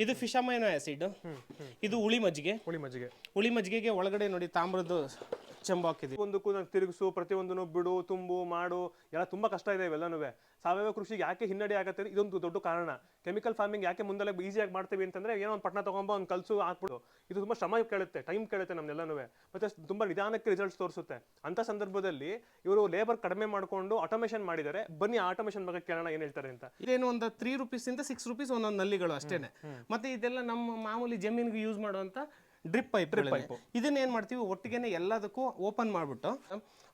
ಇದು fish amino acid. ಇದು ಹುಳಿ ಮಜ್ಜಿಗೆಗೆ ಒಳಗಡೆ ನೋಡಿ ತಾಮ್ರದ ಚೆಂಬು ಹಾಕಿದ್ವಿ. ಒಂದಕ್ಕೂ ನಾನು ತಿರುಗಿಸು, ಪ್ರತಿಯೊಂದನ್ನು ಬಿಡು, ತುಂಬು, ಮಾಡು ಎಲ್ಲ ತುಂಬಾ ಕಷ್ಟ ಇದೆ ಇವೆಲ್ಲನೂ. ಸಾವಯವ ಕೃಷಿಗೆ ಯಾಕೆ ಹಿನ್ನಡೆ ಆಗುತ್ತೆ, ಇದೊಂದು ದೊಡ್ಡ ಕಾರಣ. ಕೆಮಿಕಲ್ ಫಾರ್ಮಿಂಗ್ ಯಾಕೆ ಮುಂದೆಲ್ಲ ಈಸಿಯಾಗಿ ಮಾಡ್ತೀವಿ ಅಂತಂದ್ರೆ, ಏನೋ ಒಂದು ಪಟ್ನ ತಗೊಂಬ ಒಂದು ಕಲ್ಸು ಹಾಕ್ಬಿಡು, ಇದು ತುಂಬಾ ಶ್ರಮ ಕೇಳುತ್ತೆ, ಟೈಮ್ ಕೇಳುತ್ತೆ ನಮ್ನೆಲ್ಲನೂ, ಮತ್ತೆ ತುಂಬಾ ನಿಧಾನಕ್ಕೆ ರಿಸಲ್ಟ್ಸ್ ತೋರಿಸುತ್ತೆ. ಅಂತ ಸಂದರ್ಭದಲ್ಲಿ ಇವರು ಲೇಬರ್ ಕಡಿಮೆ ಮಾಡ್ಕೊಂಡು ಆಟೋಮೇಷನ್ ಮಾಡಿದ್ದಾರೆ. ಬನ್ನಿ ಆಟೋಮೇಷನ್ ಬಗ್ಗೆ ಕೇಳೋಣ ಏನ್ ಹೇಳ್ತಾರೆ ಅಂತ. ಇದೇನು ಒಂದು 3 ರೂಪೀಸಿಂದ 6 ರೂಪೀಸ್ ಒಂದೊಂದು ನಲ್ಲಿಗಳು ಅಷ್ಟೇನೆ. ಮತ್ತೆ ಇದೆಲ್ಲ ನಮ್ಮ ಮಾಮೂಲಿ ಜಮೀನಿಗೆ ಯೂಸ್ ಮಾಡುವಂತ ಡ್ರಿಪ್ ಪೈಪ್. ಇದನ್ನ ಏನ್ ಮಾಡ್ತೀವಿ, ಒಟ್ಟಿಗೆನೆ ಎಲ್ಲದಕ್ಕೂ ಓಪನ್ ಮಾಡ್ಬಿಟ್ಟು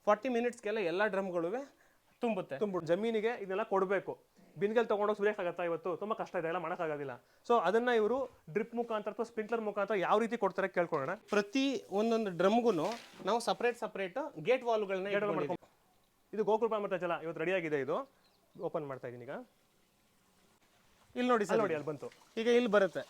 40 ಮಿನಿಟ್ಸ್ಗೆಲ್ಲ ಎಲ್ಲ ಡ್ರಮ್ಗಳು ತುಂಬುತ್ತೆ. ಜಮೀನಿಗೆ ಇದನ್ನೆಲ್ಲ ಕೊಡಬೇಕು. ಬಿನ್ಗೆಲ್ ತಗೊಂಡೋಗಿ ಸುರಿಯಕ್ಕಾಗತ್ತಾ ಇವತ್ತು? ತುಂಬಾ ಕಷ್ಟ ಇದೆ, ಎಲ್ಲ ಮಾಡೋಕ್ಕಾಗೋದಿಲ್ಲ. ಸೊ ಅದನ್ನ ಇವರು ಡ್ರಿಪ್ ಮುಖಾಂತರ ಅಥವಾ ಸ್ಪ್ರಿಂಕ್ಲರ್ ಮುಖಾಂತರ ಯಾವ ರೀತಿ ಕೊಡ್ತಾರೆ ಕೇಳ್ಕೊಳ್ಳೋಣ. ಪ್ರತಿ ಒಂದೊಂದು ಡ್ರಮ್ಗೂ ನಾವು ಸಪರೇಟ್ ಗೇಟ್ ವಾಲ್ಗಳನ್ನ. ಇದು ಗೋಕೃಪಾಮೃತ ಜಲ ಇವತ್ತು ರೆಡಿ ಆಗಿದೆ. ಇದು ಓಪನ್ ಮಾಡ್ತಾ ಇದೀನಿ ಈಗ. ಇಲ್ಲಿ ನೋಡಿ ಸರ್, ನೋಡಿ ಅಲ್ಲಿ ಬಂತು. ಈಗ ಇಲ್ಲಿ ಬರುತ್ತೆ.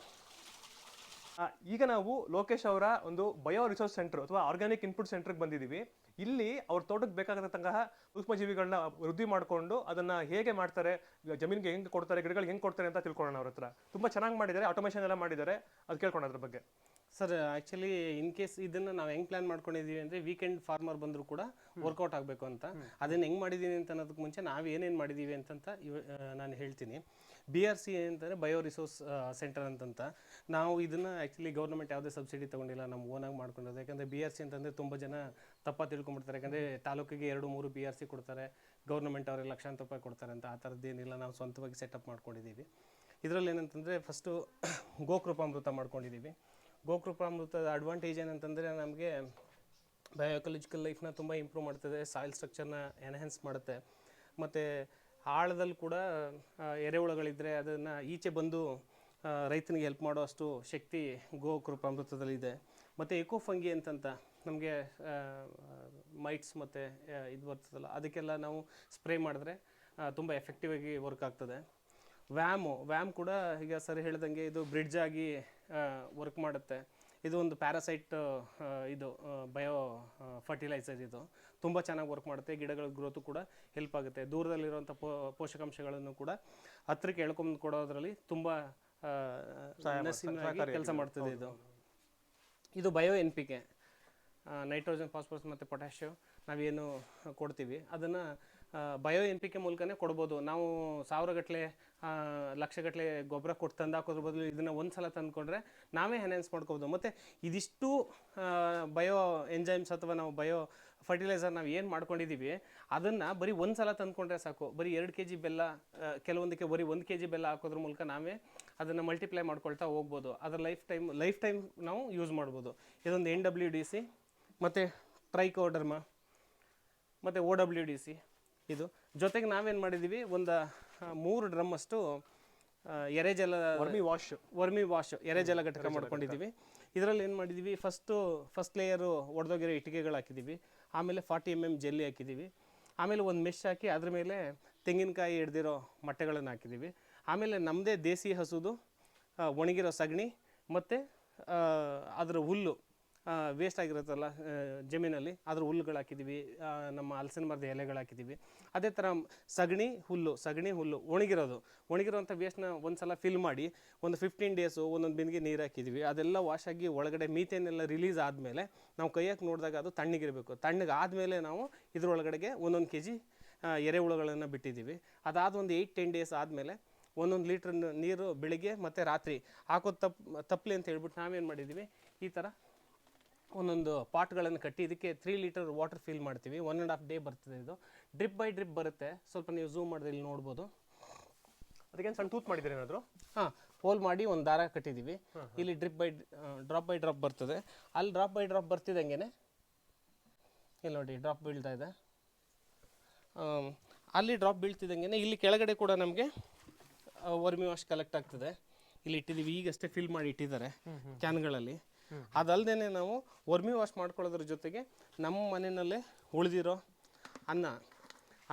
ಈಗ ನಾವು ಲೋಕೇಶ್ ಅವರ ಒಂದು ಬಯೋ ರಿಸೋರ್ಸ್ ಸೆಂಟರ್ ಅಥವಾ ಆರ್ಗ್ಯಾನಿಕ್ ಇನ್ಪುಟ್ ಸೆಂಟರ್ಗೆ ಬಂದಿದ್ದೀವಿ. ಇಲ್ಲಿ ಅವ್ರ ತೋಟಕ್ಕೆ ಬೇಕಾಗತಕ್ಕಂತಹ ಸೂಕ್ಷ್ಮಜೀವಿಗಳನ್ನ ವೃದ್ಧಿ ಮಾಡಿಕೊಂಡು ಅದನ್ನ ಹೇಗೆ ಮಾಡ್ತಾರೆ, ಜಮೀನಿಗೆ ಹೆಂಗೆ ಕೊಡ್ತಾರೆ, ಗಿಡಗಳಿಗೆ ಹೆಂಗೆ ಕೊಡ್ತಾರೆ ಅಂತ ತಿಳ್ಕೊಳ್ಳೋಣ. ಅವ್ರ ಹತ್ರ ತುಂಬಾ ಚೆನ್ನಾಗಿ ಮಾಡಿದ್ದಾರೆ, ಆಟೋಮೇಷನ್ ಎಲ್ಲ ಮಾಡಿದ್ದಾರೆ. ಅದು ಕೇಳ್ಕೊಳ್ಳೋಣ ಅದ್ರ ಬಗ್ಗೆ. ಸರ್ ಆ್ಯಕ್ಚುಲಿ ಇನ್ ಕೇಸ್ ಇದನ್ನು ನಾವು ಹೆಂಗೆ ಪ್ಲ್ಯಾನ್ ಮಾಡ್ಕೊಂಡಿದ್ದೀವಿ ಅಂದರೆ, ವೀಕೆಂಡ್ ಫಾರ್ಮರ್ ಬಂದರೂ ಕೂಡ ವರ್ಕೌಟ್ ಆಗಬೇಕು ಅಂತ. ಅದನ್ನು ಹೆಂಗೆ ಮಾಡಿದ್ದೀವಿ ಅಂತ ಅನ್ನೋದಕ್ಕೆ ಮುಂಚೆ ನಾವು ಏನೇನು ಮಾಡಿದ್ದೀವಿ ಅಂತಂತ ನಾನು ಹೇಳ್ತೀನಿ. BRC ಅಂತಂದರೆ ಬಯೋ ರಿಸೋರ್ಸ್ ಸೆಂಟರ್ ಅಂತಂತ. ನಾವು ಇದನ್ನು ಆ್ಯಕ್ಚುಲಿ ಗೌರ್ಮೆಂಟ್ ಯಾವುದೇ ಸಬ್ಸಿಡಿ ತೊಗೊಂಡಿಲ್ಲ, ನಮ್ಮ ಓನಾಗಿ ಮಾಡ್ಕೊಂಡಿರೋದು. ಯಾಕಂದರೆ BRC ಅಂತಂದರೆ ತುಂಬ ಜನ ತಪ್ಪಾಗಿ ತಿಳ್ಕೊಂಬಿಡ್ತಾರೆ. ಯಾಕಂದರೆ ತಾಲೂಕಿಗೆ 2-3 BRC ಕೊಡ್ತಾರೆ, ಗೌರ್ಮೆಂಟ್ ಅವರಿಗೆ ಲಕ್ಷಾಂತರ ರೂಪಾಯಿ ಕೊಡ್ತಾರೆ ಅಂತ. ಆ ಥರದ್ದೇನಿಲ್ಲ, ನಾವು ಸ್ವಂತವಾಗಿ ಸೆಟಪ್ ಮಾಡ್ಕೊಂಡಿದ್ದೀವಿ. ಇದರಲ್ಲಿ ಏನಂತಂದರೆ ಫಸ್ಟು ಗೋಕೃಪಾಮೃತ ಮಾಡ್ಕೊಂಡಿದ್ದೀವಿ. ಗೋಕೃಪಾಮೃತದ ಅಡ್ವಾಂಟೇಜ್ ಏನಂತಂದರೆ, ನಮಗೆ ಬಯೋಎಕಲಾಜಿಕಲ್ ಲೈಫ್ನ ತುಂಬ ಇಂಪ್ರೂವ್ ಮಾಡ್ತದೆ, ಸಾಯಿಲ್ ಸ್ಟ್ರಕ್ಚರ್ನ ಎನ್ಹ್ಯಾನ್ಸ್ ಮಾಡುತ್ತೆ. ಮತ್ತು ಆಳದಲ್ಲಿ ಕೂಡ ಎರೆಹುಳಗಳಿದ್ದರೆ ಅದನ್ನು ಈಚೆ ಬಂದು ರೈತನಿಗೆ ಹೆಲ್ಪ್ ಮಾಡೋ ಅಷ್ಟು ಶಕ್ತಿ ಗೋಕೃಪಾಮೃತದಲ್ಲಿದೆ. ಮತ್ತು ಎಕೋಫಂಗಿ ಅಂತಂತ ನಮಗೆ ಮೈಟ್ಸ್ ಮತ್ತು ಇದು ಬರ್ತದಲ್ಲ, ಅದಕ್ಕೆಲ್ಲ ನಾವು ಸ್ಪ್ರೇ ಮಾಡಿದ್ರೆ ತುಂಬ ಎಫೆಕ್ಟಿವ್ ಆಗಿ ವರ್ಕ್ ಆಗ್ತದೆ. ವ್ಯಾಮ್ ಕೂಡ ಈಗ ಸರಿ ಹೇಳ್ದಂಗೆ ಇದು ಬ್ರಿಡ್ಜ್ ಆಗಿ ವರ್ಕ್ ಮಾಡುತ್ತೆ. ಇದು ಒಂದು ಪ್ಯಾರಾಸೈಟ್, ಇದು ಬಯೋ ಫರ್ಟಿಲೈಸರ್. ಇದು ತುಂಬ ಚೆನ್ನಾಗಿ ವರ್ಕ್ ಮಾಡುತ್ತೆ. ಗಿಡಗಳ ಗ್ರೋತು ಕೂಡ ಹೆಲ್ಪ್ ಆಗುತ್ತೆ. ದೂರದಲ್ಲಿರುವಂಥ ಪೋಷಕಾಂಶಗಳನ್ನು ಕೂಡ ಹತ್ತಿರಕ್ಕೆ ಎಳ್ಕೊಂಡು ಕೊಡೋದ್ರಲ್ಲಿ ತುಂಬ ಕೆಲಸ ಮಾಡ್ತದೆ. ಇದು ಬಯೋ NPK, ನೈಟ್ರೋಜನ್, ಫಾಸ್ಫರಸ್ ಮತ್ತು ಪೊಟ್ಯಾಷಿಯಂ ನಾವೇನು ಕೊಡ್ತೀವಿ ಅದನ್ನು ಬಯೋ NPK ಮೂಲಕನೇ ಕೊಡ್ಬೋದು. ನಾವು 1000 ಗಟ್ಟಲೆ ಲಕ್ಷಗಟ್ಟಲೆ ಗೊಬ್ಬರ ಕೊಟ್ಟು ತಂದು ಹಾಕೋದ್ರ ಬದಲು ಇದನ್ನು ಒಂದು ಸಲ ತಂದುಕೊಂಡ್ರೆ ನಾವೇ ಎನ್ಹ್ಯಾನ್ಸ್ ಮಾಡ್ಕೋಬೋದು. ಮತ್ತು ಇದಿಷ್ಟು ಬಯೋ ಎಂಜೈಮ್ಸ್ ಅಥವಾ ನಾವು ಬಯೋ ಫರ್ಟಿಲೈಸರ್ ನಾವು ಏನು ಮಾಡ್ಕೊಂಡಿದ್ದೀವಿ ಅದನ್ನು ಬರೀ ಒಂದು ಸಲ ತಂದುಕೊಂಡ್ರೆ ಸಾಕು. ಬರೀ 2 kg ಬೆಲ್ಲ, ಕೆಲವೊಂದಕ್ಕೆ ಬರೀ 1 kg ಬೆಲ್ಲ ಹಾಕೋದ್ರ ಮೂಲಕ ನಾವೇ ಅದನ್ನು ಮಲ್ಟಿಪ್ಲೈ ಮಾಡ್ಕೊಳ್ತಾ ಹೋಗ್ಬೋದು. ಅದರ ಲೈಫ್ ಟೈಮ್ ನಾವು ಯೂಸ್ ಮಾಡ್ಬೋದು. ಇದೊಂದು NWDC ಮತ್ತು ಟ್ರೈಕೋಡರ್ಮ ಮತ್ತು OWDC. ಇದು ಜೊತೆಗೆ ನಾವೇನು ಮಾಡಿದ್ದೀವಿ, ಒಂದು 3 ಡ್ರಮ್ ಅಷ್ಟು ಎರೆಜಲ ವರ್ಮಿ ವಾಶ್ ಎರೆಜಲ ಘಟಕ ಮಾಡ್ಕೊಂಡಿದ್ದೀವಿ. ಇದರಲ್ಲಿ ಏನು ಮಾಡಿದ್ದೀವಿ, ಫಸ್ಟ್ ಲೇಯರು ಒಡೆದೋಗಿರೋ ಇಟ್ಟಿಗೆಗಳು ಹಾಕಿದ್ದೀವಿ. ಆಮೇಲೆ 40 mm ಜೆಲ್ಲಿ ಹಾಕಿದ್ದೀವಿ. ಆಮೇಲೆ ಒಂದು ಮೆಶ್ ಹಾಕಿ ಅದ್ರ ಮೇಲೆ ತೆಂಗಿನಕಾಯಿ ಹಿಡ್ದಿರೋ ಮೊಟ್ಟೆಗಳನ್ನು ಹಾಕಿದ್ದೀವಿ. ಆಮೇಲೆ ನಮ್ಮದೇ ದೇಸಿ ಹಸುದು ಒಣಗಿರೋ ಸಗಣಿ ಮತ್ತು ಅದರ ಹುಲ್ಲು ವೇಸ್ಟ್ ಆಗಿರುತ್ತಲ್ಲ ಜಮೀನಲ್ಲಿ, ಅದ್ರ ಹುಲ್ಲುಗಳು ಹಾಕಿದ್ದೀವಿ. ನಮ್ಮ ಹಲಸಿನ ಮರದ ಎಲೆಗಳು ಹಾಕಿದ್ದೀವಿ. ಅದೇ ಥರ ಸಗಣಿ ಹುಲ್ಲು ಒಣಗಿರೋಂಥ ವೇಸ್ಟ್ನ ಒಂದು ಸಲ ಫಿಲ್ ಮಾಡಿ ಒಂದು 15 ಡೇಸು ಒಂದೊಂದು ಬಿನ್ಗೆ ನೀರು ಹಾಕಿದ್ದೀವಿ. ಅದೆಲ್ಲ ವಾಶ್ ಆಗಿ ಒಳಗಡೆ ಮೀಥೇನೆಲ್ಲ ರಿಲೀಸ್ ಆದಮೇಲೆ ನಾವು ಕೈಯಾಗಿ ನೋಡಿದಾಗ ಅದು ತಣ್ಣಗಿರಬೇಕು. ತಣ್ಣಗಾದಮೇಲೆ ನಾವು ಇದ್ರೊಳಗಡೆಗೆ 1 kg ಎರೆಹುಳುಗಳನ್ನು ಬಿಟ್ಟಿದ್ದೀವಿ. ಅದಾದ ಒಂದು 8-10 ಡೇಸ್ ಆದಮೇಲೆ 1 ಲೀಟ್ರ್ ನೀರು ಬೆಳಿಗ್ಗೆ ಮತ್ತು ರಾತ್ರಿ ಹಾಕೋದು ತಪ್ಪಲಿ ಅಂತ ಹೇಳ್ಬಿಟ್ಟು ನಾವೇನು ಮಾಡಿದ್ದೀವಿ, ಈ ಥರ ಒಂದೊಂದು ಪಾಟ್ಗಳನ್ನು ಕಟ್ಟಿ ಇದಕ್ಕೆ 3 ಲೀಟರ್ ವಾಟರ್ ಫಿಲ್ ಮಾಡ್ತೀವಿ. 1.5 ಡೇ ಬರ್ತದೆ. ಇದು ಡ್ರಿಪ್ ಬೈ ಡ್ರಿಪ್ ಬರುತ್ತೆ. ಸ್ವಲ್ಪ ನೀವು ಝೂಮ್ ಮಾಡಿದ್ರೆ ಇಲ್ಲಿ ನೋಡ್ಬೋದು. ಅದಕ್ಕೆ ಸಣ್ಣ ತೂತ್ ಮಾಡಿದ್ದೀರಿ ಏನಾದರೂ? ಹೋಲ್ ಮಾಡಿ ಒಂದು ದಾರ ಕಟ್ಟಿದ್ದೀವಿ. ಇಲ್ಲಿ ಡ್ರಾಪ್ ಬೈ ಡ್ರಾಪ್ ಬರ್ತದೆ. ಅಲ್ಲಿ ಡ್ರಾಪ್ ಬೈ ಡ್ರಾಪ್ ಬರ್ತಿದ್ದಂಗೆ ಇಲ್ಲಿ ನೋಡಿ ಡ್ರಾಪ್ ಬೀಳ್ತಾ ಇದೆ. ಅಲ್ಲಿ ಡ್ರಾಪ್ ಬೀಳ್ತಿದ್ದಂಗೆ ಇಲ್ಲಿ ಕೆಳಗಡೆ ಕೂಡ ನಮಗೆ ವರ್ಮಿ ವಾಶ್ ಕಲೆಕ್ಟ್ ಆಗ್ತದೆ. ಇಲ್ಲಿ ಇಟ್ಟಿದ್ದೀವಿ, ಈಗಷ್ಟೇ ಫಿಲ್ ಮಾಡಿ ಇಟ್ಟಿದ್ದಾರೆ ಕ್ಯಾನ್ಗಳಲ್ಲಿ. ಅದಲ್ಲದೆ ನಾವು ವರ್ಮಿ ವಾಶ್ ಮಾಡ್ಕೊಳ್ಳೋದ್ರ ಜೊತೆಗೆ ನಮ್ಮ ಮನೆಯಲ್ಲೇ ಉಳಿದಿರೋ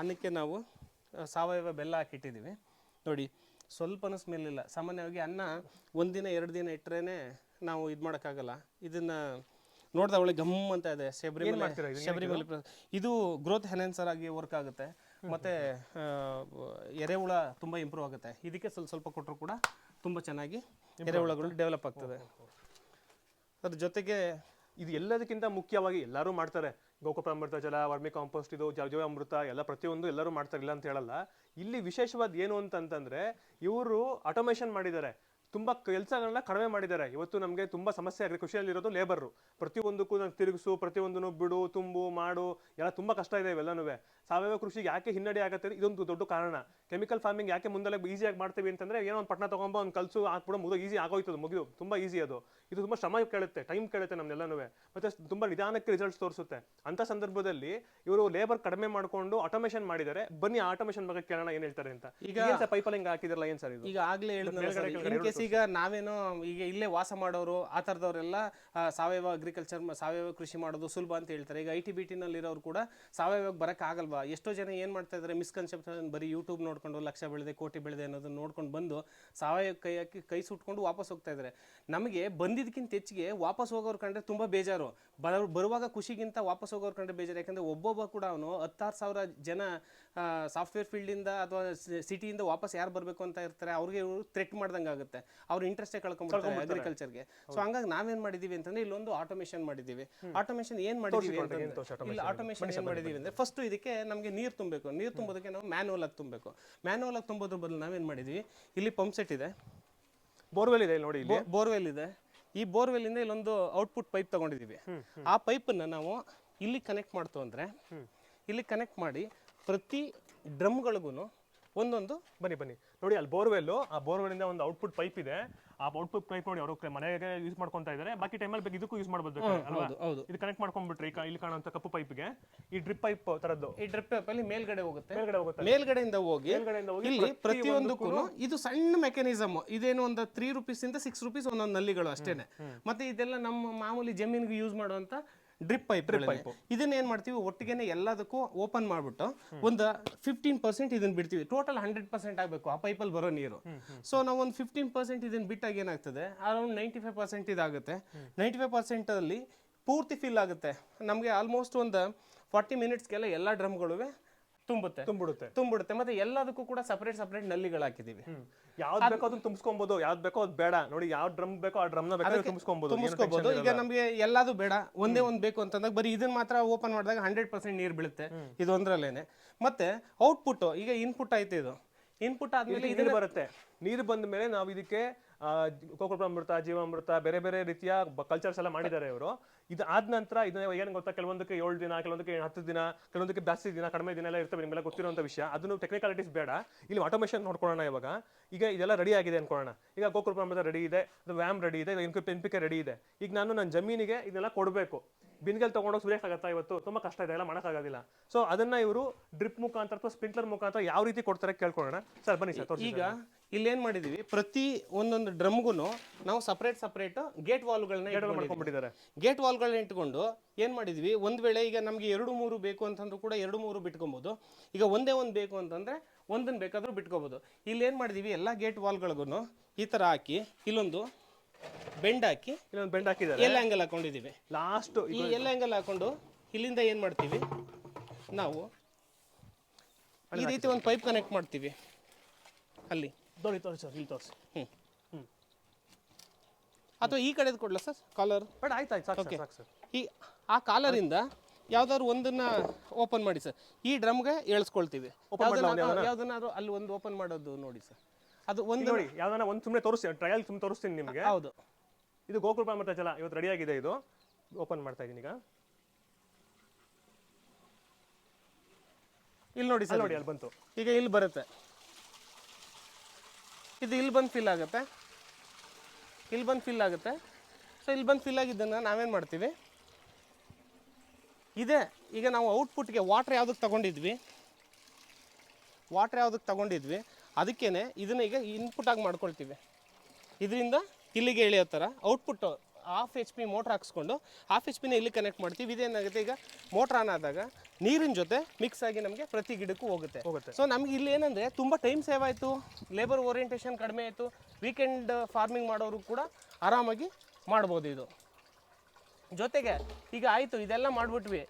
ಅನ್ನಕ್ಕೆ ನಾವು ಸಾವಯವ ಬೆಲ್ಲ ಹಾಕಿಟ್ಟಿದ್ದೀವಿ. ನೋಡಿ ಸ್ವಲ್ಪನೂ ಸ್ಮೆಲ್ ಇಲ್ಲ. ಸಾಮಾನ್ಯವಾಗಿ ಅನ್ನ 1 ದಿನ 2 ದಿನ ಇಟ್ಟರೆ ನಾವು ಇದು ಮಾಡೋಕ್ಕಾಗಲ್ಲ. ಇದನ್ನು ನೋಡ್ತಾ ಒಳ್ಳೆ ಗಮ್ ಅಂತ ಇದೆ. ಶಬರಿಮಲೆ ಇದು ಗ್ರೋತ್ ಎನ್ಹ್ಯಾನ್ಸರ್ ಆಗಿ ವರ್ಕ್ ಆಗುತ್ತೆ. ಮತ್ತು ಎರೆಹುಳ ತುಂಬ ಇಂಪ್ರೂವ್ ಆಗುತ್ತೆ. ಇದಕ್ಕೆ ಸ್ವಲ್ಪ ಕೊಟ್ಟರು ಕೂಡ ತುಂಬ ಚೆನ್ನಾಗಿ ಎರೆಹುಳುಗಳು ಡೆವಲಪ್ ಆಗ್ತದೆ. ಅದ್ರ ಜೊತೆಗೆ ಇದು ಎಲ್ಲದಕ್ಕಿಂತ ಮುಖ್ಯವಾಗಿ ಎಲ್ಲರೂ ಮಾಡ್ತಾರೆ, ಗೋಕೃಪಾಮೃತ ಜಲ, ವರ್ಮಿ ಕಾಂಪೋಸ್ಟ್, ಇದು ಜೀವಾಮೃತ ಎಲ್ಲ ಪ್ರತಿಯೊಂದು ಎಲ್ಲರೂ ಮಾಡ್ತಾರೆ, ಇಲ್ಲ ಅಂತ ಹೇಳಲ್ಲ. ಇಲ್ಲಿ ವಿಶೇಷವಾದ ಏನು ಅಂತಂತಂದ್ರೆ ಇವರು ಆಟೋಮೇಷನ್ ಮಾಡಿದ್ದಾರೆ, ತುಂಬಾ ಕೆಲಸಗಳನ್ನ ಕಡಿಮೆ ಮಾಡಿದ್ದಾರೆ. ಇವತ್ತು ನಮಗೆ ತುಂಬಾ ಸಮಸ್ಯೆ ಆಗಿದೆ ಕೃಷಿಯಲ್ಲಿರೋದು ಲೇಬರ್, ಪ್ರತಿಯೊಂದಕ್ಕೂ ನಾನು ತಿರುಗಿಸು, ಪ್ರತಿಯೊಂದನ್ನು ಬಿಡು, ತುಂಬು, ಮಾಡು, ಎಲ್ಲ ತುಂಬಾ ಕಷ್ಟ ಇದೆ ಇವೆಲ್ಲನೂ. ಸಾವಯವ ಕೃಷಿಗೆ ಯಾಕೆ ಹಿನ್ನಡೆ ಆಗುತ್ತೆ ಇದೊಂದು ದೊಡ್ಡ ಕಾರಣ. ಕೆಮಿಕಲ್ ಫಾರ್ಮಿಂಗ್ ಯಾಕೆ ಮುಂದೆಲ್ಲ ಈಸಿಯಾಗಿ ಮಾಡ್ತೀವಿ ಅಂತಂದ್ರೆ ಏನೋ ಒಂದು ಪಟ್ನ ತಗೊಂಬ ಒಂದು ಕಲ್ಸು ಹಾಕ್ಬಿಡೋ ಮುಗಿದು ಈಸಿ ಆಗೋಯ್ತದೆ, ಮುಗಿದು ತುಂಬಾ ಈಸಿ ಅದು. ಇದು ತುಂಬಾ ಶ್ರಮ ಕೇಳುತ್ತೆ, ಟೈಮ್ ಕೇಳುತ್ತೆ ನಮ್ನೆಲ್ಲನೂ, ಮತ್ತೆ ತುಂಬಾ ನಿಧಾನಕ್ಕೆ ರಿಸಲ್ಟ್ಸ್ ತೋರಿಸುತ್ತೆ. ಅಂತ ಸಂದರ್ಭದಲ್ಲಿ ಇವರು ಲೇಬರ್ ಕಡಿಮೆ ಮಾಡ್ಕೊಂಡು ಆಟೋಮೇಷನ್ ಮಾಡಿದ್ದಾರೆ. ಬನ್ನಿ ಆಟೋಮೇಷನ್ ಬಗ್ಗೆ ಕೇಳೋಣ ಏನ್ ಹೇಳ್ತಾರೆ ಅಂತ. ಈಗ ಪೈಪಲ್ಲಿ ಹಾಕಿದ್ರಲ್ಲ, ಏನ್ ಸರ್ ಇದು? ಈಗ ಆಗ್ಲೇ ಹೇಳಿದ್ನಲ್ಲ, ಈಗ ನಾವೇನೋ ಈಗ ಇಲ್ಲೇ ವಾಸ ಮಾಡೋರು ಆ ಥರದವರೆಲ್ಲ ಸಾವಯವ ಅಗ್ರಿಕಲ್ಚರ್, ಸಾವಯವ ಕೃಷಿ ಮಾಡೋದು ಸುಲಭ ಅಂತ ಹೇಳ್ತಾರೆ. ಈಗ IT BT ನಲ್ಲಿರೋರು ಕೂಡ ಸಾವಯವಕ್ಕೆ ಬರಕ್ಕೆ ಆಗಲ್ವಾ? ಎಷ್ಟೋ ಜನ ಏನು ಮಾಡ್ತಾ ಇದ್ದಾರೆ, ಮಿಸ್ಕನ್ಸೆಪ್ಷನ್, ಬರೀ ಯೂಟ್ಯೂಬ್ ನೋಡ್ಕೊಂಡು ಲಕ್ಷ ಬೆಳೆದೆ ಕೋಟಿ ಬೆಳೆದೆ ಅನ್ನೋದನ್ನ ನೋಡ್ಕೊಂಡು ಬಂದು ಸಾವಯವ ಕೈ ಸುಟ್ಕೊಂಡು ವಾಪಸ್ ಹೋಗ್ತಾ ಇದ್ದಾರೆ. ನಮಗೆ ಬಂದಿದ್ದಕ್ಕಿಂತ ಹೆಚ್ಚಿಗೆ ವಾಪಸ್ ಹೋಗೋರು ಕಂಡ್ರೆ ತುಂಬ ಬೇಜಾರು. ಬರುವಾಗ ಖುಷಿಗಿಂತ ವಾಪಸ್ ಹೋಗೋರು ಕಂಡ್ರೆ ಬೇಜಾರು. ಯಾಕಂದರೆ ಒಬ್ಬೊಬ್ಬ ಕೂಡ ಅವನು 10,000 ಜನ ಸಾಫ್ಟ್ವೇರ್ ಫೀಲ್ಡಿಂದ ಅಥವಾ ಸಿಟಿಯಿಂದ ವಾಪಸ್ ಯಾರು ಬರಬೇಕು ಅಂತ ಇರ್ತಾರೆ, ಅವ್ರಿಗೆ ಇವರು ಥ್ರೆಟ್ ಮಾಡ್ದಂಗೆ ಆಗುತ್ತೆ, ಅವ್ರು ಇಂಟ್ರೆಸ್ಟೇ ಕಳ್ಕೊಂಡ್ಬಿಡ್ತಾರೆ ಅಗ್ರಿಕಲ್ಚರ್ಗೆ. ಸೊ ಹಂಗಾಗಿ ನಾವೇನು ಮಾಡಿದ್ದೀವಿ ಅಂತಂದ್ರೆ ಇಲ್ಲೊಂದು ಆಟೋಮೇಷನ್ ಮಾಡಿದ್ದೀವಿ. ಆಟೋಮೇಷನ್ ಏನು ಮಾಡಿದ್ದೀವಿ ಅಂತಂದ್ರೆ, ಇಲ್ಲ ಆಟೋಮೇಷನ್ ಏನು ಮಾಡಿದ್ದೀವಿ ಅಂದರೆ, ಫಸ್ಟ್ ಇದಕ್ಕೆ ನಮಗೆ ನೀರು ತುಂಬಬೇಕು. ನೀರು ತುಂಬೋದಕ್ಕೆ ನಾವು ಮ್ಯಾನುವಲ್ ಆಗಿ ತುಂಬಬೇಕು. ಮ್ಯಾನುವಲ್ ಆಗಿ ತುಂಬೋದ್ರ ಬದಲು ನಾವೇನು ಮಾಡಿದ್ದೀವಿ, ಇಲ್ಲಿ ಪಂಪ್ ಸೆಟ್ ಇದೆ, ಬೋರ್ವೆಲ್ ಇದೆ ನೋಡಿ, ಇಲ್ಲಿ ಬೋರ್ವೆಲ್ ಇದೆ. ಈ ಬೋರ್ವೆಲ್ ಇಂದ ಇಲ್ಲೊಂದು ಔಟ್ಪುಟ್ ಪೈಪ್ ತಗೊಂಡಿದ್ದೀವಿ. ಆ ಪೈಪನ್ನು ನಾವು ಇಲ್ಲಿ ಕನೆಕ್ಟ್ ಮಾಡ್ತು ಅಂದರೆ, ಇಲ್ಲಿ ಕನೆಕ್ಟ್ ಮಾಡಿ ಪ್ರತಿ ಡ್ರಮ್ಗಳಿಗೂ ಒಂದೊಂದು ಬನ್ನಿ ನೋಡಿ, ಅಲ್ಲಿ ಬೋರ್ವೆಲ್, ಆ ಬೋರ್ವೆಲ್ ಇಂದ ಒಂದು ಔಟ್ಪುಟ್ ಪೈಪ್ ಇದೆ. ಆ ಔಟ್ಪುಟ್ ಪೈಪ್ ನೋಡಿ ಅವರು ಮನೆಗೆ ಯೂಸ್ ಮಾಡ್ಕೊಂತಾ ಇದ್ದಾರೆ, ಬಾಕಿ ಟೈಮಲ್ಲಿ ಬೇಕು ಇದಕ್ಕೂ ಯೂಸ್ ಮಾಡಬಹುದು ಅಲ್ವಾ? ಇದು ಕನೆಕ್ಟ್ ಮಾಡ್ಕೊಂಡ್ಬಿಟ್ರೆ ಇಲ್ಲಿ ಕಾಣುವಂತ ಕಪ್ಪು ಪೈಪ್ಗೆ ಈ ಡ್ರಿಪ್ ಪೈಪ್ ತರದ್ದು, ಈ ಡ್ರಿಪ್ ಪೈಪ್ ಅಲ್ಲಿ ಮೇಲ್ಗಡೆ ಹೋಗುತ್ತೆ, ಮೇಲ್ಗಡೆಯಿಂದ ಹೋಗಿ ಇಲ್ಲಿ ಪ್ರತಿಯೊಂದಕ್ಕೂ ಇದು ಸಣ್ಣ ಮೆಕ್ಯಾನಿಸಮ್. ಇದೇನು ಒಂದು 3 ರೂಪೀಸ್ ಇಂದ 6 ರೂಪೀಸ್ ಒಂದೊಂದು ನಲ್ಲಿಗಳು ಅಷ್ಟೇನೆ. ಮತ್ತೆ ಇದೆಲ್ಲ ನಮ್ಮ ಮಾಮೂಲಿ ಜಮೀನಿಗೆ ಯೂಸ್ ಮಾಡುವಂತ ಡ್ರಿಪ್ ಪೈಪ್. ಇದನ್ನ ಏನ್ ಮಾಡ್ತೀವಿ, ಒಟ್ಟಿಗೆನೆ ಎಲ್ಲದಕ್ಕೂ ಓಪನ್ ಮಾಡ್ಬಿಟ್ಟು ಒಂದು 15% ಇದನ್ನ ಬಿಡ್ತೀವಿ. ಟೋಟಲ್ 100% ಆಗಬೇಕು ಆ ಪೈಪಲ್ಲಿ ಬರೋ ನೀರು. ಸೊ ನಾವು ಒಂದು 15% ಇದನ್ನ ಬಿಟ್ಟಾಗ ಏನಾಗ್ತದೆ, ಅರೌಂಡ್ 95% ಇದಾಗುತ್ತೆ. 95% ಅಲ್ಲಿ ಪೂರ್ತಿ ಫಿಲ್ ಆಗುತ್ತೆ ನಮಗೆ. ಆಲ್ಮೋಸ್ಟ್ ಒಂದು 40 ಮಿನಿಟ್ಸ್ಗೆಲ್ಲ ಎಲ್ಲ ಡ್ರಮ್ಗಳು ತುಂಬಿಡುತ್ತೆ. ಮತ್ತೆ ಎಲ್ಲದಕ್ಕೂ ಕೂಡ ಸಪರೇಟ್ ನಲ್ಲಿಗಳು ಹಾಕಿದೀವಿ. ಯಾವ್ದು ಬೇಕೋ ಅದನ್ನ ತುಂಬಿಸ್ಕೊಬಹುದು, ಯಾವ್ದು ಬೇಕೋ ಅದು ಬೇಡ. ನೋಡಿ ಯಾವ ಡ್ರಮ್ ಬೇಕೋ ಆ ಡ್ರಮ್ ನ ಬೇಕಾದ್ರೆ ತುಂಬಿಸ್ಕೊಬಹುದು. ಈಗ ನಮಗೆ ಎಲ್ಲಾದು ಬೇಡ, ಒಂದೇ ಒಂದು ಬೇಕು ಅಂತಂದಾಗ ಬರೀ ಇದನ್ನ ಮಾತ್ರ ಓಪನ್ ಮಾಡಿದಾಗ 100% ನೀರು ಬೀಳುತ್ತೆ ಇದೊಂದ್ರಲ್ಲೇನೆ. ಮತ್ತೆ ಔಟ್ಪುಟ್, ಈಗ ಇನ್ಪುಟ್ ಆಯ್ತು, ಇದು ಇನ್ಪುಟ್ ಆದ್ಮೇಲೆ ನೀರು ಬರುತ್ತೆ. ನೀರು ಬಂದ ಮೇಲೆ ನಾವು ಇದಕ್ಕೆ ಗೋಕೃಪಾಮೃತ, ಜೀವಾಮೃತ, ಬೇರೆ ಬೇರೆ ರೀತಿಯ ಕಲ್ಚರ್ಸ್ ಎಲ್ಲ ಮಾಡಿದ್ದಾರೆ ಇವರು. ಇದು ಆದ ನಂತರ ಇದನ್ನ ಏನ್ ಗೊತ್ತಾ, ಕೆಲವೊಂದಕ್ಕೆ 7 ದಿನ, ಕೆಲವೊಂದಕ್ಕೆ 10 ದಿನ, ಕೆಲವೊಂದಕ್ಕೆ ಜಾಸ್ತಿ ದಿನ, ಕಡಿಮೆ ದಿನ ಎಲ್ಲ ಇರ್ತವೆ, ನಿಮ್ಗೆಲ್ಲ ಗೊತ್ತಿರುವಂತ ವಿಷಯ. ಅದನ್ನು ಟೆಕ್ನಿಕಾಲಿಟೀಸ್ ಬೇಡ, ಇಲ್ಲಿ ಆಟೋಮೇಷನ್ ನೋಡ್ಕೊಳ್ಳೋಣ. ಇವಾಗ ಈಗ ಇದೆಲ್ಲ ರೆಡಿ ಆಗಿದೆ ಅನ್ಕೊಳ್ಳೋಣ. ಈಗ ಗೋಕೃಪಾಮೃತ ರೆಡಿ ಇದೆ, ಅದು ವ್ಯಾಮ್ ರೆಡಿ ಇದೆ, NPK ರೆಡಿ ಇದೆ. ಈಗ ನಾನು ನನ್ನ ಜಮೀನಿಗೆ ಇದನ್ನೆಲ್ಲ ಕೊಡಬೇಕು. ಬಿನ್ಗೆಲ್ ತಗೊಂಡೋಗಿ ಸುರಿಯಕ್ಕಾಗತ್ತಾ? ಇವತ್ತು ತುಂಬಾ ಕಷ್ಟ ಇದೆ, ಎಲ್ಲ ಮಾಡೋಕ್ಕಾಗೋದಿಲ್ಲ. ಸೊ ಅದನ್ನ ಇವರು ಡ್ರಿಪ್ ಮುಖಾಂತರ ಅಥವಾ ಸ್ಪ್ರಿಂಕ್ಲರ್ ಮುಖಾಂತರ ಯಾವ ರೀತಿ ಕೊಡ್ತಾರೆ ಕೇಳ್ಕೊಳ್ಳೋಣ. ಸರ್ ಬನ್ನಿ ಸರ್. ಈಗ ಇಲ್ಲೇನ್ ಮಾಡಿದೀವಿ, ಪ್ರತಿ ಒಂದೊಂದು ಡ್ರಮ್ಗೂ ನಾವು ಸಪರೇಟ್ ಗೇಟ್ ವಾಲ್ಗಳನ್ನ ಮಾಡ್ಕೊಂಡ್ಬಿಟ್ಟಿದ್ದಾರೆ. ಗೇಟ್ ವಾಲ್ಗಳನ್ನ ಇಟ್ಕೊಂಡು ಏನ್ ಮಾಡಿದ್ವಿ, ಒಂದ್ ವೇಳೆ ಈಗ ನಮ್ಗೆ 2-3 ಬೇಕು ಅಂತಂದ್ರೂ ಕೂಡ 2-3 ಬಿಟ್ಕೊಬಹುದು. ಈಗ ಒಂದೇ ಒಂದು ಬೇಕು ಅಂತಂದ್ರೆ ಒಂದನ್ನ ಬೇಕಾದ್ರೂ ಬಿಟ್ಕೋಬಹುದು. ಇಲ್ಲಿ ಏನ್ ಮಾಡಿದೀವಿ, ಎಲ್ಲಾ ಗೇಟ್ ವಾಲ್ಗಳಿಗೂ ಈ ತರ ಹಾಕಿ ಇಲ್ಲೊಂದು ಬೆಂಡ್ ಹಾಕಿ, ಇಲ್ಲೊಂದು ಬೆಂಡ್ ಹಾಕಿದ್ದಾರೆ, ಎಲ್ ಆಂಗಲ್ ಹಾಕೊಂಡಿದೀವಿ. ಲಾಸ್ಟ್ ಈ ಎಲ್ ಆಂಗಲ್ ಹಾಕೊಂಡು ಇಲ್ಲಿಂದ ಏನ್ ಮಾಡ್ತೀವಿ, ನಾವು ಈ ರೀತಿ ಒಂದು ಪೈಪ್ ಕನೆಕ್ಟ್ ಮಾಡ್ತೀವಿ ಅಲ್ಲಿ. ತೋರಿಸಿ ಸರ್, ಇಲ್ಲಿ ತೋರಿಸಿ. ಅಥವಾ ಈ ಕಡೆದು ಕೊಡ್ಲಾ ಸರ್ ಕಾಲರ್? ಬಟ್ ಆಯ್ತು ಸಾಕು ಸರ್. ಈ ಆ ಕಾಲರಿಂದ ಯಾವ್ದಾದ್ರು ಒಂದನ್ನ ಓಪನ್ ಮಾಡಿ ಸರ್. ಈ ಡ್ರಮ್ಗೆ ಎಳ್ಸ್ಕೊಳ್ತೀವಿ. ಯಾವ್ದನ್ನಾದ್ರೂ ಅಲ್ಲಿ ಒಂದು ಓಪನ್ ಮಾಡೋದು ನೋಡಿ ಸರ್. ಅದು ಒಂದು ನೋಡಿ, ಯಾವ್ದಾನ ಒಂದು ಸುಮ್ಮನೆ ತೋರಿಸಿ, ಟ್ರಯಲ್ ಸುಮ್ಮನೆ ತೋರಿಸ್ತೀನಿ ನಿಮಗೆ. ಹೌದು, ಇದು ಗೋಕೃಪಾಮೃತ ಜಲ ಇವತ್ತು ರೆಡಿ ಆಗಿದೆ. ಇದು ಓಪನ್ ಮಾಡ್ತಾ ಇದ್ದೀನಿ ಈಗ. ಇಲ್ಲಿ ನೋಡಿ ಸರ್, ನೋಡಿ ಅಲ್ಲಿ ಬಂತು. ಈಗ ಇಲ್ಲಿ ಬರುತ್ತೆ, ಇದು ಇಲ್ಲಿ ಬಂದು ಫಿಲ್ ಆಗುತ್ತೆ, ಇಲ್ಲಿ ಬಂದು ಫಿಲ್ ಆಗುತ್ತೆ. ಸೊ ಇಲ್ಲಿ ಬಂದು ಫಿಲ್ ಆಗಿದ್ದನ್ನು ನಾವೇನು ಮಾಡ್ತೀವಿ, ಇದೆ ಈಗ ನಾವು ಔಟ್ಪುಟ್ಗೆ ವಾಟ್ರ್ ಯಾವುದಕ್ಕೆ ತಗೊಂಡಿದ್ವಿ ಅದಕ್ಕೇನೆ ಇದನ್ನ ಈಗ ಇನ್ಪುಟ್ ಆಗಿ ಮಾಡ್ಕೊಳ್ತೀವಿ. ಇದರಿಂದ ಇಲ್ಲಿಗೆ ಎಳೆಯೋ ಥರ ಔಟ್ಪುಟ್ 1/2 HP ಮೋಟ್ರ್ ಹಾಕ್ಸ್ಕೊಂಡು 1/2 HP ಇಲ್ಲಿ ಕನೆಕ್ಟ್ ಮಾಡ್ತೀವಿ. ಇದೇನಾಗುತ್ತೆ, ಈಗ ಮೋಟ್ರ್ ಆನ್ ಆದಾಗ ನೀರಿನ ಜೊತೆ ಮಿಕ್ಸ್ ಆಗಿ ನಮಗೆ ಪ್ರತಿ ಗಿಡಕ್ಕೂ ಹೋಗುತ್ತೆ. ಸೊ ನಮ್ಗೆ ಇಲ್ಲಿ ಏನಂದರೆ ತುಂಬ ಟೈಮ್ ಸೇವ್ ಆಯಿತು, ಲೇಬರ್ ಓರಿಯೆಂಟೇಷನ್ ಕಡಿಮೆ ಆಯಿತು. ವೀಕೆಂಡ್ ಫಾರ್ಮಿಂಗ್ ಮಾಡೋರು ಕೂಡ ಆರಾಮಾಗಿ ಮಾಡ್ಬೋದು ಇದು. ಜೊತೆಗೆ ಈಗ ಆಯಿತು, ಇದೆಲ್ಲ ಮಾಡಿಬಿಟ್ವಿ,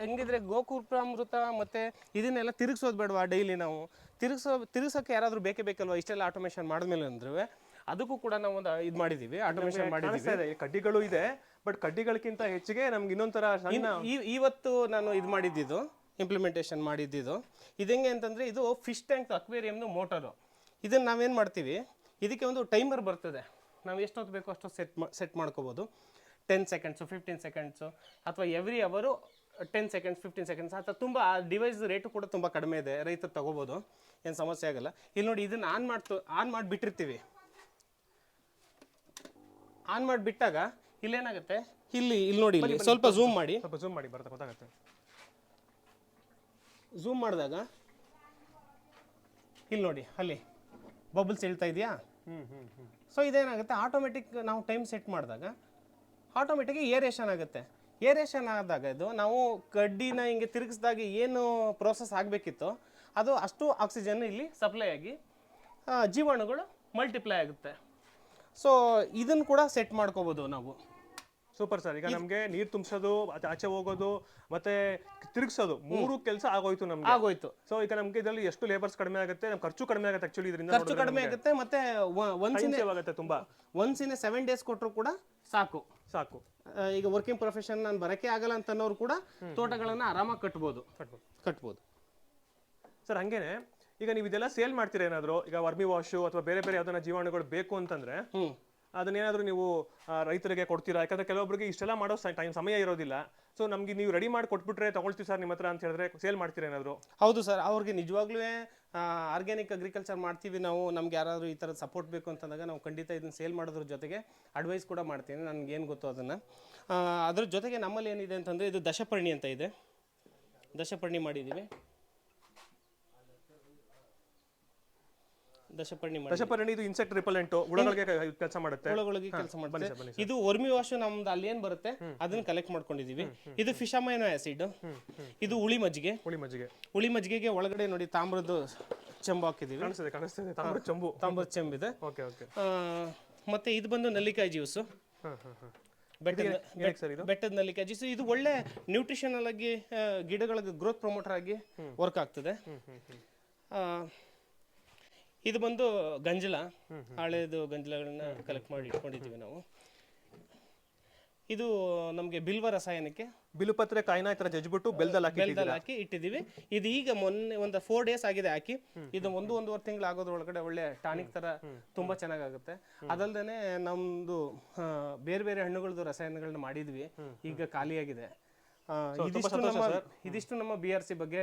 ಹೆಂಗಿದ್ರೆ ಗೋಕೃಪಾಮೃತ ಮತ್ತು ಇದನ್ನೆಲ್ಲ ತಿರುಗಿಸೋದು ಬೇಡವಾ? ಡೈಲಿ ನಾವು ತಿರುಗಿಸೋಕ್ಕೆ ಯಾರಾದರೂ ಬೇಕಲ್ವ? ಇಷ್ಟೆಲ್ಲ ಆಟೋಮೇಷನ್ ಮಾಡಿದ್ಮೇಲೆ ಅಂದ್ರೆ ಅದಕ್ಕೂ ಕೂಡ ನಾವು ಒಂದು ಇದು ಮಾಡಿದ್ದೀವಿ, ಆಟೋಮೇಷನ್ ಮಾಡಿದ್ದೀವಿ. ಕಾಣಿಸ್ತಾ ಇದೆ, ಈ ಕಡ್ಡಿಗಳು ಇದೆ, ಬಟ್ ಕಡ್ಡಿಗಳಕ್ಕಿಂತ ಹೆಚ್ಚಿಗೆ ನಮ್ಗೆ ಇನ್ನೊಂಥರ ಸಣ್ಣ ಇವತ್ತು ನಾನು ಇದು ಮಾಡಿದ್ದು ಇಂಪ್ಲಿಮೆಂಟೇಷನ್ ಮಾಡಿದ್ದು ಇದು ಹೆಂಗೆ ಅಂತಂದರೆ, ಇದು ಫಿಶ್ ಟ್ಯಾಂಕ್ ಅಕ್ವೇರಿಯಮ್ದು ಮೋಟರು. ಇದನ್ನು ನಾವೇನು ಮಾಡ್ತೀವಿ, ಇದಕ್ಕೆ ಒಂದು ಟೈಮರ್ ಬರ್ತದೆ, ನಾವು ಎಷ್ಟೊತ್ತು ಬೇಕೋ ಅಷ್ಟು ಸೆಟ್ ಮಾಡ್ಕೋಬೋದು. 10 ಸೆಕೆಂಡ್ಸು, 15 ಸೆಕೆಂಡ್ಸು, ಅಥವಾ ಎವ್ರಿ ಅವರು 10 ಸೆಕೆಂಡ್ಸ್, 15 ಸೆಕೆಂಡ್ಸ್, ಅಥವಾ ತುಂಬ ಆ ಡಿವೈಸ್ ರೇಟು ಕೂಡ ತುಂಬ ಕಡಿಮೆ ಇದೆ, ರೈತರು ತೊಗೋಬೋದು, ಏನು ಸಮಸ್ಯೆ ಆಗಲ್ಲ. ಇಲ್ಲಿ ನೋಡಿ, ಇದನ್ನು ಆನ್ ಮಾಡಿಬಿಟ್ಟಿರ್ತೀವಿ. ಆನ್ ಮಾಡಿಬಿಟ್ಟಾಗ ಇಲ್ಲೇನಾಗುತ್ತೆ, ಇಲ್ಲಿ ನೋಡಿ, ಇಲ್ಲಿ ಸ್ವಲ್ಪ ಝೂಮ್ ಮಾಡಿ ಬರ್ತಾ ಗೊತ್ತಾಗುತ್ತೆ. ಝೂಮ್ ಮಾಡಿದಾಗ ಇಲ್ಲಿ ನೋಡಿ, ಅಲ್ಲಿ ಬಬಲ್ಸ್ ಹೇಳ್ತಾ ಇದೆಯಾ. ಸೊ ಇದೇನಾಗುತ್ತೆ, ಆಟೋಮೆಟಿಕ್ ನಾವು ಟೈಮ್ ಸೆಟ್ ಮಾಡಿದಾಗ ಆಟೋಮೆಟಿಕ್ ಏರೇಷನ್ ಆಗುತ್ತೆ. ಏರೇಷನ್ ಆದಾಗ ಇದು ನಾವು ಕಡ್ಡಿನ ಹಿಂಗೆ ತಿರುಗಿಸಿದಾಗ ಏನು ಪ್ರೋಸೆಸ್ ಆಗಬೇಕಿತ್ತು ಅದು ಅಷ್ಟು ಆಕ್ಸಿಜನ್ ಇಲ್ಲಿ ಸಪ್ಲೈ ಆಗಿ ಜೀವಾಣುಗಳು ಮಲ್ಟಿಪ್ಲೈ ಆಗುತ್ತೆ. ಸೊ ಇದನ್ನು ಕೂಡ ಸೆಟ್ ಮಾಡ್ಕೋಬೋದು ನಾವು. Super sir. ಈಗ ನಮಗೆ ನೀರು ತುಂಬಿಸೋದು, ಆಚೆ ಹೋಗೋದು, ಮತ್ತೆ ತಿರುಗಿಸೋದು, 3 ಕೆಲಸ ಆಗೋಯ್ತು ನಮ್ಗೆ. ಆಗೋಯ್ತು. ಸೊ ಈಗ ನಮ್ಗೆ ಇದರಲ್ಲಿ ಎಷ್ಟು ಲೇಬರ್ಸ್ ಕಡಿಮೆ ಆಗುತ್ತೆ, ನಮ್ ಖರ್ಚು ಕಡಿಮೆ ಆಗುತ್ತೆ. ಆಕ್ಚುಲಿ ಇದರಿಂದ ಖರ್ಚು ಕಡಿಮೆ ಆಗುತ್ತೆ, ಮತ್ತೆ ಆಗುತ್ತೆ ತುಂಬಾ. ಒನ್ಸಿನ 7 ಡೇಸ್ ಕೊಟ್ಟರು ಕೂಡ ಸಾಕು. ಈಗ ವರ್ಕಿಂಗ್ ಪ್ರೊಫೆಷನ್ ನಾನು ಬರಕ್ಕೆ ಆಗಲ್ಲ ಅಂತ ಅನ್ನೋರು ಕೂಡ ತೋಟಗಳನ್ನ ಆರಾಮಾಗಿ ಕಟ್ಬೋದು ಸರ್. ಹಂಗೇನೆ ಈಗ ನೀವು ಇದೆಲ್ಲ ಸೇಲ್ ಮಾಡ್ತೀರಾ ಏನಾದ್ರು, ಈಗ ವರ್ಮಿ ವಾಶು ಅಥವಾ ಬೇರೆ ಬೇರೆ ಯಾವ್ದಾನ ಜೀವಾಣುಗಳು ಬೇಕು ಅಂತಂದ್ರೆ ಅದನ್ನೇನಾದ್ರೂ ನೀವು ರೈತರಿಗೆ ಕೊಡ್ತೀರಾ? ಯಾಕಂದ್ರೆ ಕೆಲವೊಬ್ಬರಿಗೆ ಇಷ್ಟೆಲ್ಲ ಮಾಡೋ ಸಮಯ ಇರೋದಿಲ್ಲ. ಸೊ ನಮ್ಗೆ ನೀವು ರೆಡಿ ಮಾಡಿ ಕೊಟ್ಬಿಟ್ರೆ ತಗೊಳ್ತೀವಿ ಸರ್ ನಿಮ್ಮ ಹತ್ರ ಅಂತ ಹೇಳಿದ್ರೆ ಸೇಲ್ ಮಾಡ್ತೀರಾ ಏನಾದ್ರು? ಹೌದು ಸರ್, ಅವ್ರಿಗೆ ನಿಜವಾಗ್ಲೂ ಆರ್ಗ್ಯಾನಿಕ್ ಅಗ್ರಿಕಲ್ಚರ್ ಮಾಡ್ತೀವಿ ನಾವು, ನಮ್ಗೆ ಯಾರಾದರೂ ಈ ಥರದ ಸಪೋರ್ಟ್ ಬೇಕು ಅಂತಂದಾಗ ನಾವು ಖಂಡಿತ ಇದನ್ನು ಸೇಲ್ ಮಾಡೋದ್ರ ಜೊತೆಗೆ ಅಡ್ವೈಸ್ ಕೂಡ ಮಾಡ್ತೀನಿ, ನನಗೆ ಏನು ಗೊತ್ತು ಅದನ್ನು. ಅದ್ರ ಜೊತೆಗೆ ನಮ್ಮಲ್ಲಿ ಏನಿದೆ ಅಂತಂದರೆ, ಇದು ದಶಪರ್ಣಿ ಅಂತ ಇದೆ, ದಶಪರ್ಣಿ ಮಾಡಿದ್ದೀವಿ. ದಶಪರ್ಣಿ ಇದು ಇನ್ಸೆಕ್ಟ್ ರಿಪೆಲೆಂಟ್, ಹುಳಗಳಿಗೆ ಕೆಲಸ ಮಾಡುತ್ತೆ. ಇದು ವರ್ಮಿ ವಾಶ್ ನಮ್ದು ಅಲ್ಲಿ ಏನ್ ಬರುತ್ತೆ ಅದನ್ನ ಕಲೆಕ್ಟ್ ಮಾಡ್ಕೊಂಡಿದೀವಿ. ಇದು ಫಿಶ್ ಅಮೈನೋ ಆಸಿಡ್, ಇದು ಹುಳಿ ಮಜ್ಜಿಗೆಗೆ ಒಳಗಡೆ ನೋಡಿ ತಾಮ್ರದ ಚೆಂಬು ಹಾಕಿದೀವಿ. ತಾಮ್ರದ ಚೆಂಬಿದೆ. ಮತ್ತೆ ಇದು ಬಂದು ನಲ್ಲಿಕಾಯಿ ಜ್ಯೂಸು, ಬೆಟ್ಟದ ನಲ್ಲಿಕಾಯಿ ಜ್ಯೂಸು. ಇದು ಒಳ್ಳೆ ನ್ಯೂಟ್ರಿಷನಲ್ ಆಗಿ ಗಿಡಗಳಿಗೆ ಗ್ರೋತ್ ಪ್ರಮೋಟರ್ ಆಗಿ ವರ್ಕ್ ಆಗ್ತದೆ. ಇದು ಬಂದು ಗಂಜಲ, ಹಳೆದು ಗಂಜಲಗಳನ್ನ ಕಲೆಕ್ಟ್ ಮಾಡಿ ಇಟ್ಕೊಂಡಿದ್ದೀವಿ ನಾವು. ಇದು ನಮಗೆ ಬಿಲ್ವ ರಸಾಯನಕ್ಕೆ ಬಿಲುಪತ್ರೆ ಕಾಯಿನ ಈ ತರ ಜಜ್ಬಿಟ್ಟು ಬೆಲ್ದಲ್ಲಿ ಹಾಕಿ ಇಟ್ಟಿದ್ದೀವಿ. ಇದು ಈಗ ಮೊನ್ನೆ ಒಂದು 4 ಡೇಸ್ ಆಗಿದೆ ಹಾಕಿ. ಇದು 1-1.5 ತಿಂಗಳು ಆಗೋದ್ರೊಳಗಡೆ ಒಳ್ಳೆ ಟಾನಿಕ್ ತರ ತುಂಬಾ ಚೆನ್ನಾಗುತ್ತೆ. ಅದಲ್ದೇನೆ ನಮ್ದು ಬೇರೆ ಬೇರೆ ಹಣ್ಣುಗಳದ್ದು ರಸಾಯನಗಳನ್ನ ಮಾಡಿದ್ವಿ, ಈಗ ಖಾಲಿಯಾಗಿದೆ. ಇದಿಷ್ಟು ನಮ್ಮ BRC ಬಗ್ಗೆ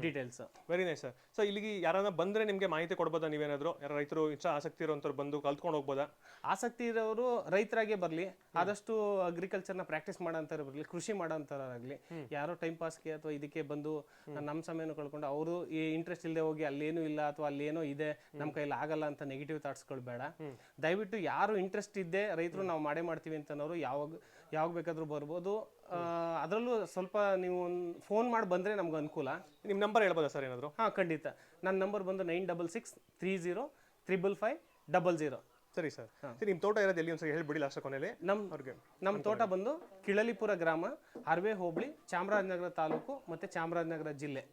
details. Very nice sir. So ಇಲ್ಲಿಗೆ ಯಾರನ್ನ ಬಂದ್ರೆ ನಿಮ್ಗೆ ಮಾಹಿತಿ ಕೊಡ್ಬೋದಾ? ನೀವೇನಾದ್ರು ಯಾರು ರೈತರು ಆಸಕ್ತಿ ಇರೋಂಥವ್ರು ಬಂದು ಕಲ್ತ್ಕೊಂಡು ಹೋಗ್ಬೋದಾ? ಆಸಕ್ತಿ ಇರೋರು ರೈತರಾಗೆ ಬರಲಿ, ಆದಷ್ಟು ಅಗ್ರಿಕಲ್ಚರ್ನ ಪ್ರಾಕ್ಟೀಸ್ ಮಾಡೋಂಥವ್ರು ಬರಲಿ, ಕೃಷಿ ಮಾಡೋಂಥವ್ರಾಗಲಿ. ಯಾರೋ ಟೈಮ್ ಪಾಸ್ಗೆ ಅಥವಾ ಇದಕ್ಕೆ ಬಂದು ನಮ್ಮ ಸಮಯನ ಕಳ್ಕೊಂಡು ಅವರು ಈ ಇಂಟ್ರೆಸ್ಟ್ ಇಲ್ಲದೆ ಹೋಗಿ ಅಲ್ಲೇನೂ ಇಲ್ಲ ಅಥವಾ ಅಲ್ಲೇನೋ ಇದೆ ನಮ್ಮ ಕೈಲಿ ಆಗಲ್ಲ ಅಂತ ನೆಗೆಟಿವ್ ಥಾಟ್ಸ್ಗಳು ಬೇಡ. ದಯವಿಟ್ಟು ಯಾರು ಇಂಟ್ರೆಸ್ಟ್ ಇದ್ದೆ ರೈತರು ನಾವು ಮಾಡೇ ಮಾಡ್ತೀವಿ ಅಂತನವರು ಯಾವಾಗ ಬೇಕಾದ್ರೂ ಬರ್ಬೋದು. ಅದರಲ್ಲೂ ಸ್ವಲ್ಪ ನೀವು ಫೋನ್ ಮಾಡಿ ಬಂದರೆ ನಮ್ಗೆ ಅನುಕೂಲ. ನಿಮ್ಮ ನಂಬರ್ ಹೇಳ್ಬೋದಾ ಸರ್ ಏನಾದರೂ? ಹಾಂ, ಖಂಡಿತ. ನನ್ನ ನಂಬರ್ ಬಂದು 9663050000. ಸರಿ ಸರ್. ನಿಮ್ಮ ತೋಟ ಇರೋದು ಎಲ್ಲಿ ಒಂದ್ಸರಿ ಹೇಳ್ಬಿಡಿ ಲಾಸ್ಟ್ ಕೊನೆಯಲ್ಲಿ. ನಮ್ಮ ತೋಟ ಬಂದು ಕಿಳಲಿಪುರ ಗ್ರಾಮ, ಹರ್ವೆ ಹೋಬಳಿ, ಚಾಮರಾಜನಗರ ತಾಲೂಕು ಮತ್ತು ಚಾಮರಾಜನಗರ ಜಿಲ್ಲೆ.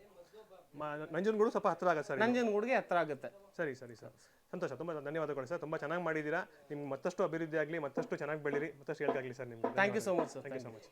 ನಂಜನಗೂಡು ಸ್ವಲ್ಪ ಹತ್ತಿರ ಆಗುತ್ತೆ ಸರ್. ನಂಜನಗೂಡಿಗೆ ಹತ್ತಿರ ಆಗುತ್ತೆ. ಸರಿ ಸರ್. ಸಂತೋಷ, ತುಂಬ ಧನ್ಯವಾದಗಳು ಸರ್. ತುಂಬ ಚೆನ್ನಾಗಿ ಮಾಡಿದ್ದೀರಾ. ನಿಮ್ಗೆ ಮತ್ತಷ್ಟು ಅಭಿವೃದ್ಧಿ ಆಗಲಿ, ಮತ್ತಷ್ಟು ಚೆನ್ನಾಗಿ ಬೆಳೀರಿ, ಮತ್ತಷ್ಟು ಹೇಳ್ಕಾಗಲಿ ಸರ್ ನಿಮ್ಗೆ. Thank you so much sir. Thank you so much.